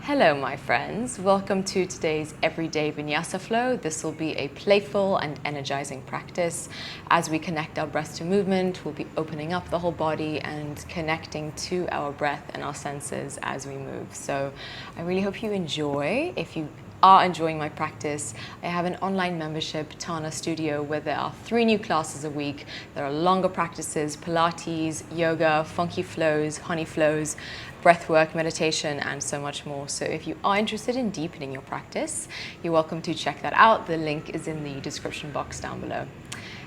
Hello my friends, welcome to today's everyday Vinyasa flow. This will be a playful and energizing practice. As we connect our breath to movement, we'll be opening up the whole body and connecting to our breath and our senses as we move. So I really hope you enjoy. If you are enjoying my practice, I have an online membership, Tana Studio, where there are 3 new classes a week. There are longer practices, Pilates, yoga, funky flows, honey flows, breathwork, meditation, and so much more. So if you are interested in deepening your practice, you're welcome to check that out. The link is in the description box down below.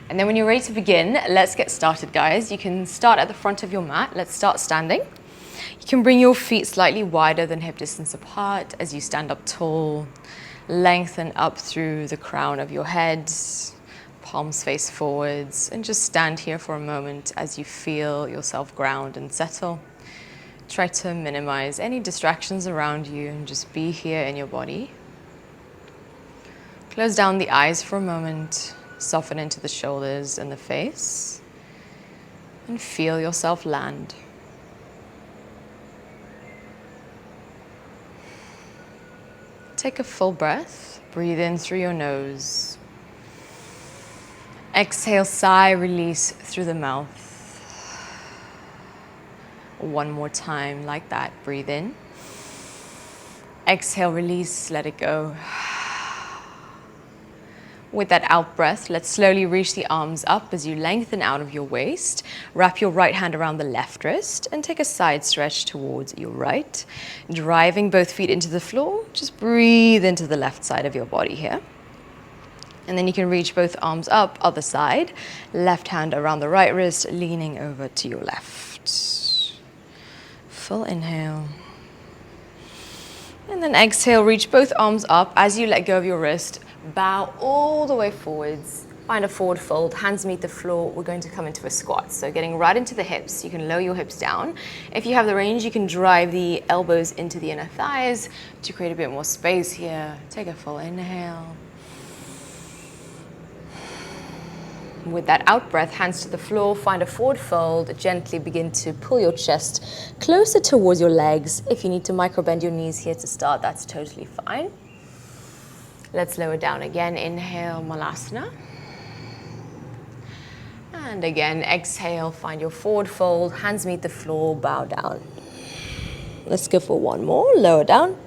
And then when you're ready to begin, let's get started, guys. You can start at the front of your mat. Let's start standing. You can bring your feet slightly wider than hip distance apart as you stand up tall. Lengthen up through the crown of your head, palms face forwards, and just stand here for a moment as you feel yourself ground and settle. Try to minimize any distractions around you and just be here in your body. Close down the eyes for a moment, soften into the shoulders and the face, and feel yourself land. Take a full breath, breathe in through your nose. Exhale, sigh, release through the mouth. One more time like that, breathe in. Exhale, release, let it go. With that out breath, let's slowly reach the arms up as you lengthen out of your waist. Wrap your right hand around the left wrist and take a side stretch towards your right. Driving both feet into the floor, just breathe into the left side of your body here. And then you can reach both arms up, other side. Left hand around the right wrist, leaning over to your left. Full inhale. And then exhale, reach both arms up. As you let go of your wrist, bow all the way forwards. Find a forward fold, hands meet the floor. We're going to come into a squat. So getting right into the hips, you can lower your hips down. If you have the range, you can drive the elbows into the inner thighs to create a bit more space here. Take a full inhale. With that out breath, hands to the floor, find a forward fold, gently begin to pull your chest closer towards your legs. If you need to micro bend your knees here to start, that's totally fine. Let's lower down again. Inhale, Malasana. And again, exhale, find your forward fold, hands meet the floor, bow down. Let's go for one more, lower down.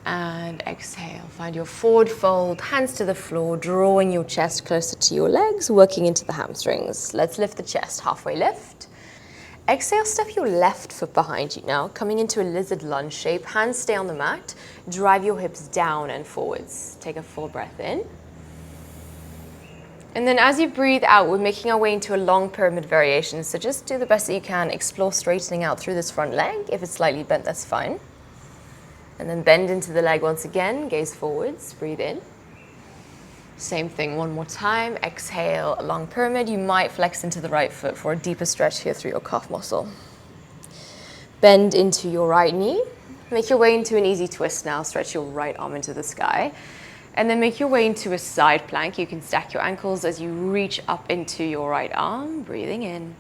And exhale, find your forward fold, hands to the floor, drawing your chest closer to your legs, working into the hamstrings. Let's lift the chest, halfway lift. Exhale, step your left foot behind you now, coming into a lizard lunge shape. Hands stay on the mat, drive your hips down and forwards. Take a full breath in. And then as you breathe out, we're making our way into a long pyramid variation. So just do the best that you can, explore straightening out through this front leg. If it's slightly bent, that's fine. And then bend into the leg once again, gaze forwards, breathe in. Same thing one more time, exhale, a long pyramid. You might flex into the right foot for a deeper stretch here through your calf muscle. Bend into your right knee. Make your way into an easy twist now, stretch your right arm into the sky. And then make your way into a side plank. You can stack your ankles as you reach up into your right arm, breathing in.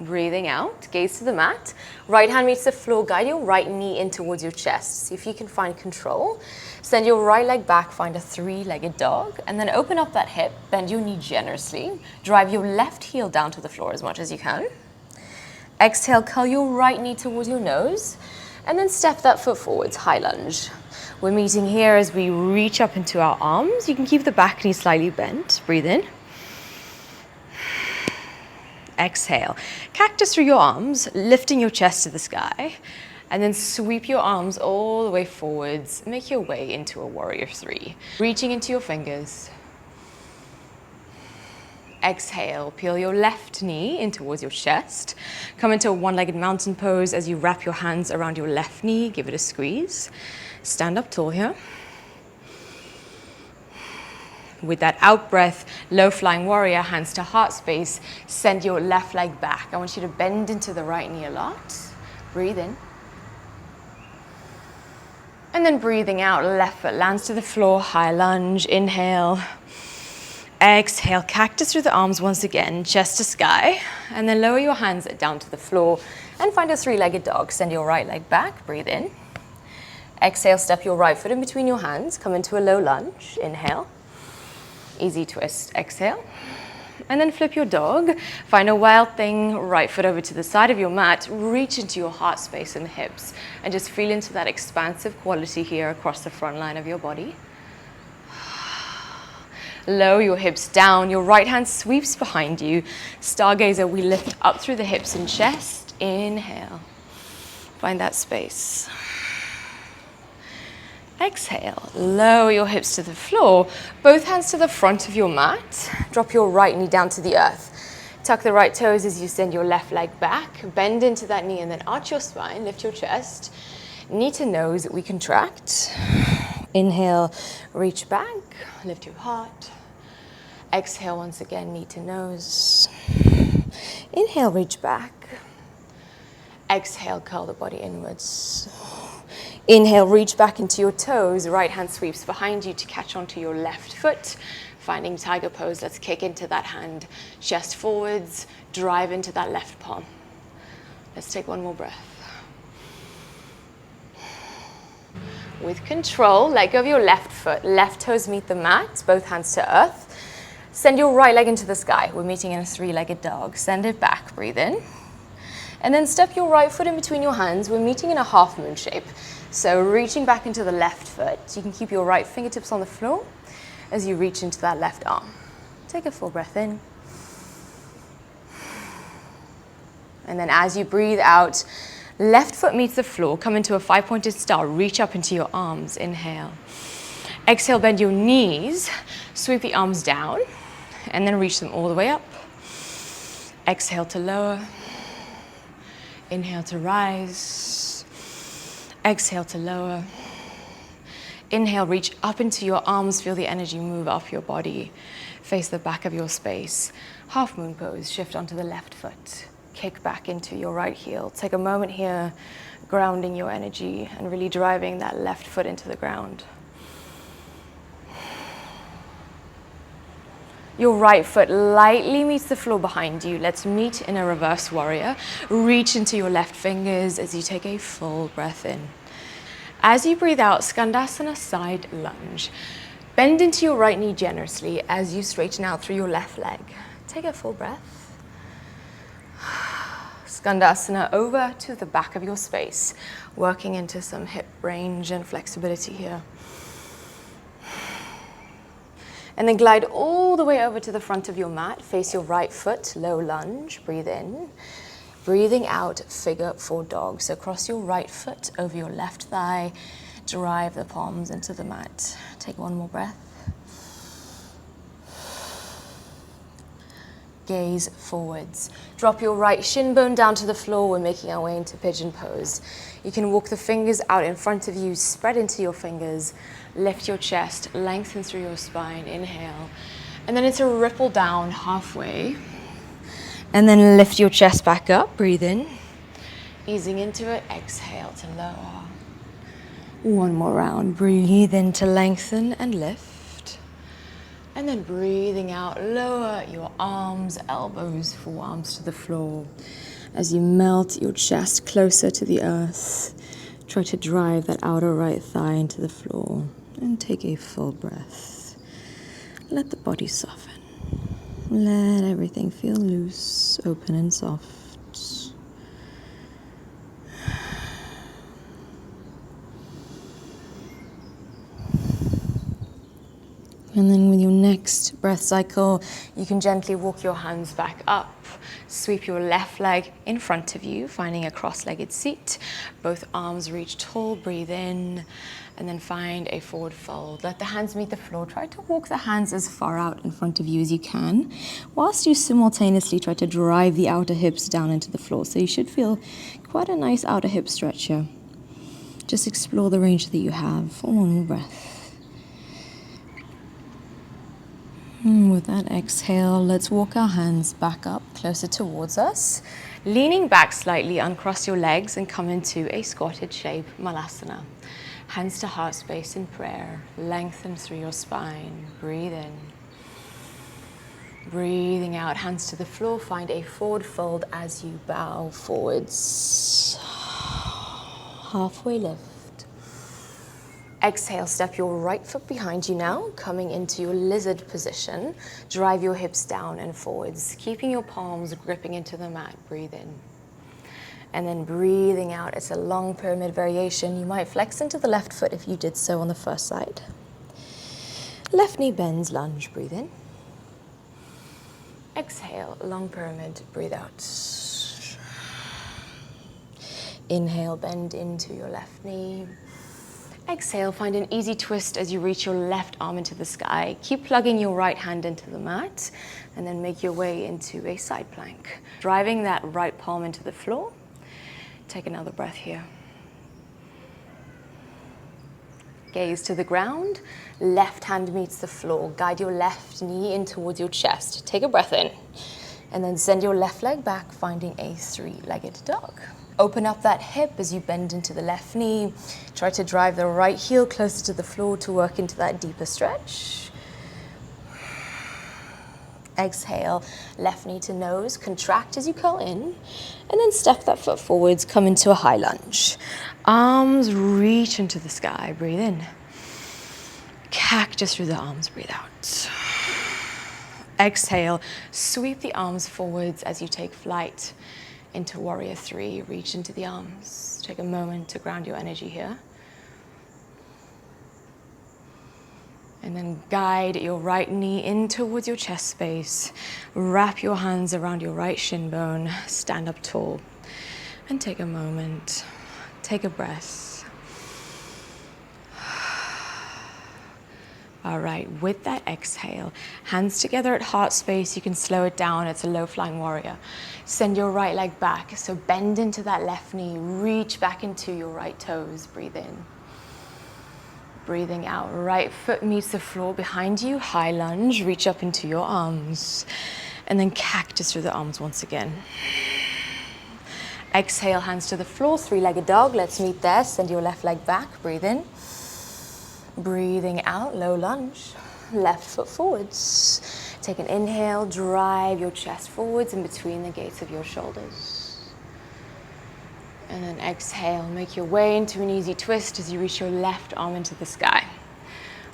Breathing out, gaze to the mat. Right hand meets the floor, guide your right knee in towards your chest. See if you can find control. Send your right leg back, find a 3-legged dog, and then open up that hip, bend your knee generously. Drive your left heel down to the floor as much as you can. Exhale, curl your right knee towards your nose, and then step that foot forwards, high lunge. We're meeting here as we reach up into our arms. You can keep the back knee slightly bent. Breathe in. Exhale, cactus through your arms, lifting your chest to the sky, and then sweep your arms all the way forwards. Make your way into a warrior 3. Reaching into your fingers. Exhale, peel your left knee in towards your chest. Come into a one-legged mountain pose as you wrap your hands around your left knee, give it a squeeze. Stand up tall here. With that out breath, low flying warrior, hands to heart space, send your left leg back. I want you to bend into the right knee a lot. Breathe in. And then breathing out, left foot lands to the floor, high lunge, inhale. Exhale, cactus through the arms once again, chest to sky. And then lower your hands down to the floor and find a three-legged dog. Send your right leg back, breathe in. Exhale, step your right foot in between your hands, come into a low lunge, inhale. Easy twist, exhale. And then flip your dog. Find a wild thing, right foot over to the side of your mat, reach into your heart space and the hips, and just feel into that expansive quality here across the front line of your body. Lower your hips down, your right hand sweeps behind you. Stargazer, we lift up through the hips and chest. Inhale. Find that space. Exhale, lower your hips to the floor, both hands to the front of your mat. Drop your right knee down to the earth. Tuck the right toes as you send your left leg back. Bend into that knee and then arch your spine, lift your chest. Knee to nose, we contract. Inhale, reach back, lift your heart. Exhale once again, knee to nose. Inhale, reach back. Exhale, curl the body inwards. Inhale, reach back into your toes. Right hand sweeps behind you to catch onto your left foot. Finding tiger pose, let's kick into that hand. Chest forwards, drive into that left palm. Let's take one more breath. With control, let go of your left foot. Left toes meet the mat, both hands to earth. Send your right leg into the sky. We're meeting in a three-legged dog. Send it back, breathe in. And then step your right foot in between your hands. We're meeting in a half moon shape. So reaching back into the left foot. You can keep your right fingertips on the floor as you reach into that left arm. Take a full breath in. And then as you breathe out, left foot meets the floor. Come into a five-pointed star. Reach up into your arms. Inhale. Exhale, bend your knees. Sweep the arms down. And then reach them all the way up. Exhale to lower. Inhale to rise. Exhale to lower. Inhale, reach up into your arms. Feel the energy move up your body. Face the back of your space. Half moon pose. Shift onto the left foot. Kick back into your right heel. Take a moment here, grounding your energy and really driving that left foot into the ground. Your right foot lightly meets the floor behind you. Let's meet in a reverse warrior. Reach into your left fingers as you take a full breath in. As you breathe out, Skandasana side lunge. Bend into your right knee generously as you straighten out through your left leg. Take a full breath. Skandasana over to the back of your space, working into some hip range and flexibility here. And then glide all the way over to the front of your mat. Face your right foot, low lunge. Breathe in. Breathing out, figure four dog. So cross your right foot over your left thigh. Drive the palms into the mat. Take one more breath. Gaze forwards. Drop your right shin bone down to the floor. We're making our way into pigeon pose. You can walk the fingers out in front of you, spread into your fingers. Lift your chest, lengthen through your spine, inhale. And then it's a ripple down halfway. And then lift your chest back up, breathe in. Easing into it, exhale to lower. One more round, breathe in to lengthen and lift. And then breathing out, lower your arms, elbows, forearms to the floor. As you melt your chest closer to the earth, try to drive that outer right thigh into the floor. And take a full breath. Let the body soften. Let everything feel loose, open and soft. And then with your next breath cycle, you can gently walk your hands back up. Sweep your left leg in front of you, finding a cross-legged seat. Both arms reach tall, breathe in. And then find a forward fold. Let the hands meet the floor. Try to walk the hands as far out in front of you as you can, whilst you simultaneously try to drive the outer hips down into the floor. So you should feel quite a nice outer hip stretch here. Just explore the range that you have. One more breath. And with that exhale, let's walk our hands back up, closer towards us. Leaning back slightly, uncross your legs and come into a squatted shape, Malasana. Hands to heart space in prayer. Lengthen through your spine. Breathe in. Breathing out, hands to the floor, find a forward fold as you bow forwards. Halfway lift. Exhale, step your right foot behind you now, coming into your lizard position. Drive your hips down and forwards, keeping your palms gripping into the mat. Breathe in. And then breathing out, it's a long pyramid variation. You might flex into the left foot if you did so on the first side. Left knee bends, lunge, breathe in. Exhale, long pyramid, breathe out. Inhale, bend into your left knee. Exhale, find an easy twist as you reach your left arm into the sky. Keep plugging your right hand into the mat and then make your way into a side plank. Driving that right palm into the floor. Take another breath here. Gaze to the ground, left hand meets the floor. Guide your left knee in towards your chest. Take a breath in, and then send your left leg back, finding a three-legged dog. Open up that hip as you bend into the left knee. Try to drive the right heel closer to the floor to work into that deeper stretch. Exhale, left knee to nose, contract as you curl in, and then step that foot forwards, come into a high lunge. Arms reach into the sky, breathe in. Cactus through the arms, breathe out. Exhale, sweep the arms forwards as you take flight into warrior three. Reach into the arms. Take a moment to ground your energy here. And then guide your right knee in towards your chest space. Wrap your hands around your right shin bone. Stand up tall. And take a moment. Take a breath. All right, with that exhale, hands together at heart space. You can slow it down. It's a low flying warrior. Send your right leg back. So bend into that left knee. Reach back into your right toes. Breathe in. Breathing out, right foot meets the floor behind you, high lunge, reach up into your arms, and then cactus through the arms once again. Exhale, hands to the floor, three-legged dog. Let's meet there. Send your left leg back, breathe in. Breathing out, low lunge, left foot forwards. Take an inhale, drive your chest forwards in between the gates of your shoulders. And then exhale, make your way into an easy twist as you reach your left arm into the sky.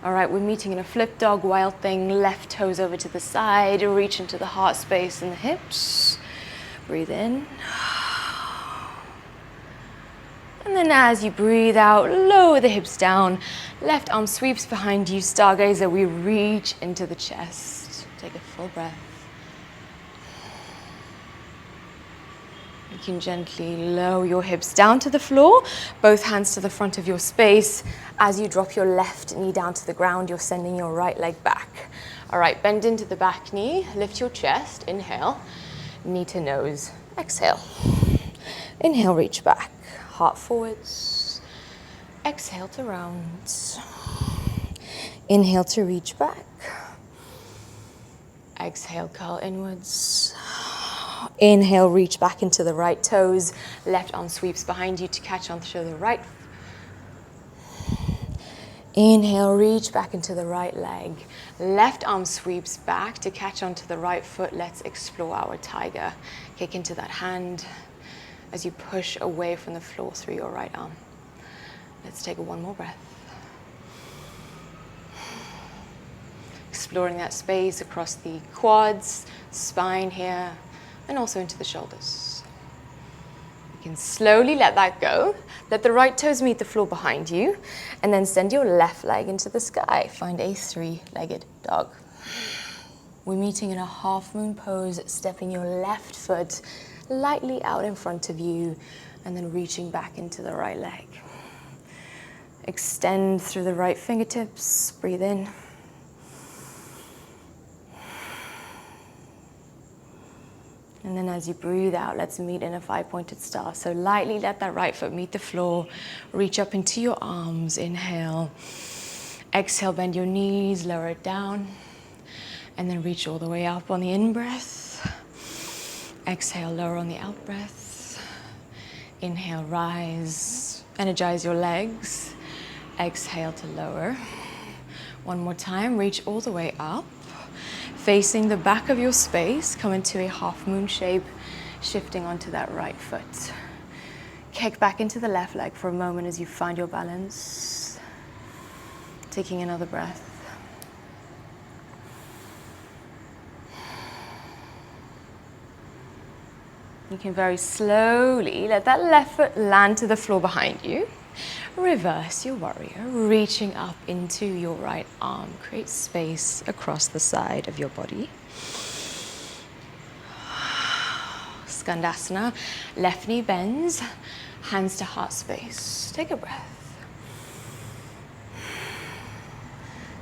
All right, we're meeting in a flip dog, wild thing, left toes over to the side, reach into the heart space and the hips. Breathe in. And then as you breathe out, lower the hips down. Left arm sweeps behind you, stargazer, we reach into the chest. Take a full breath. You can gently lower your hips down to the floor, both hands to the front of your space. As you drop your left knee down to the ground, you're sending your right leg back. All right, bend into the back knee, lift your chest, inhale, knee to nose, exhale. Inhale, reach back, heart forwards. Exhale to round. Inhale to reach back. Exhale, curl inwards. Inhale, reach back into the right toes. Left arm sweeps behind you to catch onto the right. Inhale, reach back into the right leg. Left arm sweeps back to catch onto the right foot. Let's explore our tiger. Kick into that hand as you push away from the floor through your right arm. Let's take one more breath. Exploring that space across the quads, spine here, and also into the shoulders. You can slowly let that go. Let the right toes meet the floor behind you, and then send your left leg into the sky. Find a three-legged dog. We're meeting in a half moon pose, stepping your left foot lightly out in front of you, and then reaching back into the right leg. Extend through the right fingertips, breathe in. And then as you breathe out, let's meet in a five-pointed star. So lightly let that right foot meet the floor. Reach up into your arms, inhale. Exhale, bend your knees, lower it down. And then reach all the way up on the in-breath. Exhale, lower on the out-breath. Inhale, rise. Energize your legs. Exhale to lower. One more time, reach all the way up. Facing the back of your space, come into a half moon shape, shifting onto that right foot. Kick back into the left leg for a moment as you find your balance. Taking another breath. You can very slowly let that left foot land to the floor behind you. Reverse your warrior, reaching up into your right arm. Create space across the side of your body. Skandasana, left knee bends, hands to heart space. Take a breath.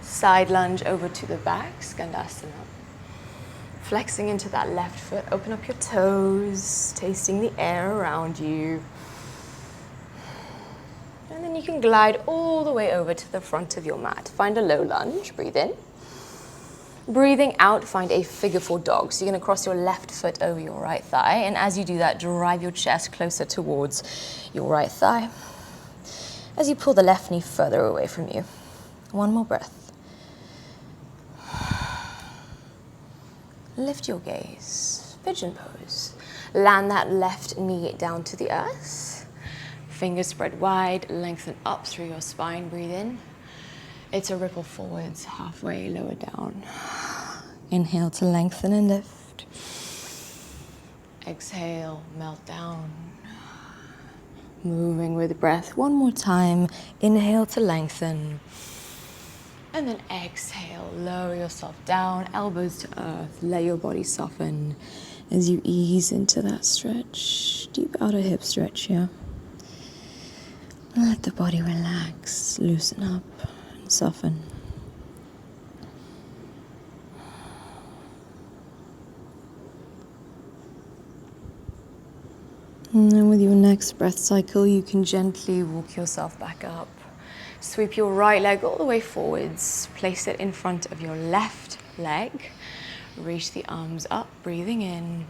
Side lunge over to the back, Skandasana. Flexing into that left foot, open up your toes, tasting the air around you. And then you can glide all the way over to the front of your mat. Find a low lunge, breathe in. Breathing out, find a figure four dog. So you're gonna cross your left foot over your right thigh. And as you do that, drive your chest closer towards your right thigh. As you pull the left knee further away from you. One more breath. Lift your gaze, pigeon pose. Land that left knee down to the earth. Fingers spread wide, lengthen up through your spine, breathe in. It's a ripple forwards, halfway lower down. Inhale to lengthen and lift. Exhale, melt down. Moving with breath, one more time. Inhale to lengthen. And then exhale, lower yourself down, elbows to earth, let your body soften as you ease into that stretch. Deep outer hip stretch here. Let the body relax, loosen up, and soften. And then with your next breath cycle, you can gently walk yourself back up. Sweep your right leg all the way forwards. Place it in front of your left leg. Reach the arms up, breathing in.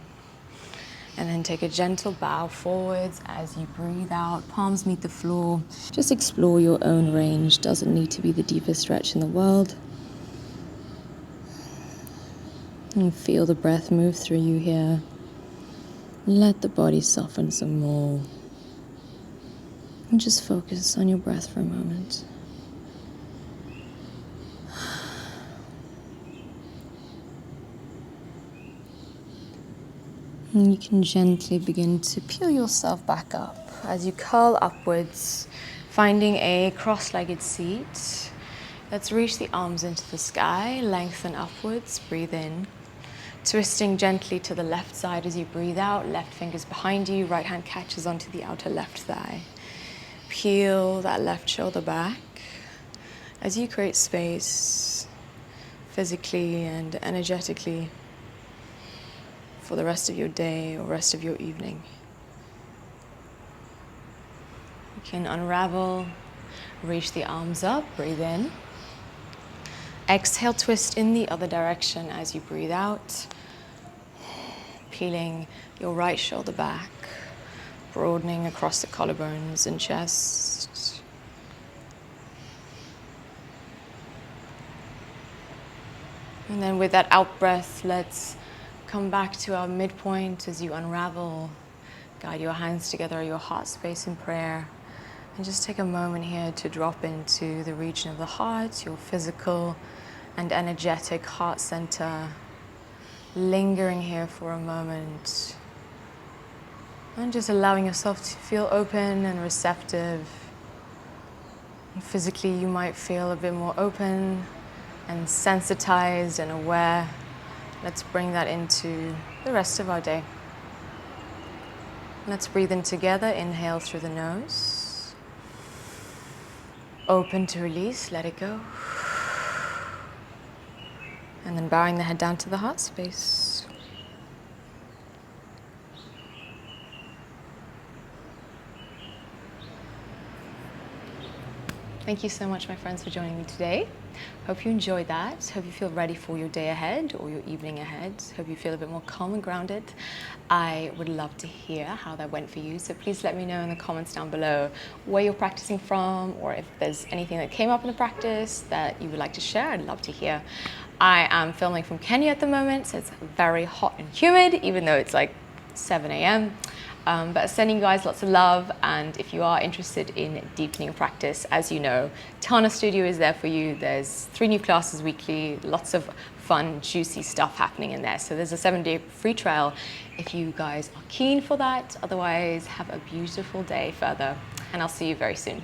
And then take a gentle bow forwards as you breathe out. Palms meet the floor. Just explore your own range. Doesn't need to be the deepest stretch in the world. And feel the breath move through you here. Let the body soften some more. And just focus on your breath for a moment. And you can gently begin to peel yourself back up as you curl upwards, finding a cross-legged seat. Let's reach the arms into the sky, lengthen upwards, breathe in. Twisting gently to the left side as you breathe out, left fingers behind you, right hand catches onto the outer left thigh. Peel that left shoulder back as you create space physically and energetically for the rest of your day or rest of your evening. You can unravel, reach the arms up, breathe in. Exhale, twist in the other direction as you breathe out. Peeling your right shoulder back, broadening across the collarbones and chest. And then with that out breath, let's come back to our midpoint as you unravel. Guide your hands together at your heart space in prayer. And just take a moment here to drop into the region of the heart, your physical and energetic heart center. Lingering here for a moment. And just allowing yourself to feel open and receptive. And physically, you might feel a bit more open and sensitized and aware. Let's bring that into the rest of our day. Let's breathe in together. Inhale through the nose. Open to release, let it go. And then bowing the head down to the heart space. Thank you so much, my friends, for joining me today. Hope you enjoyed that. Hope you feel ready for your day ahead or your evening ahead. Hope you feel a bit more calm and grounded. I would love to hear how that went for you. So please let me know in the comments down below where you're practicing from, or if there's anything that came up in the practice that you would like to share. I'd love to hear. I am filming from Kenya at the moment, so it's very hot and humid, even though it's like 7 a.m. But sending you guys lots of love, and if you are interested in deepening practice, as you know, Tana Studio is there for you. There's 3 new classes weekly, lots of fun, juicy stuff happening in there. So there's a 7-day free trial if you guys are keen for that. Otherwise, have a beautiful day further, and I'll see you very soon.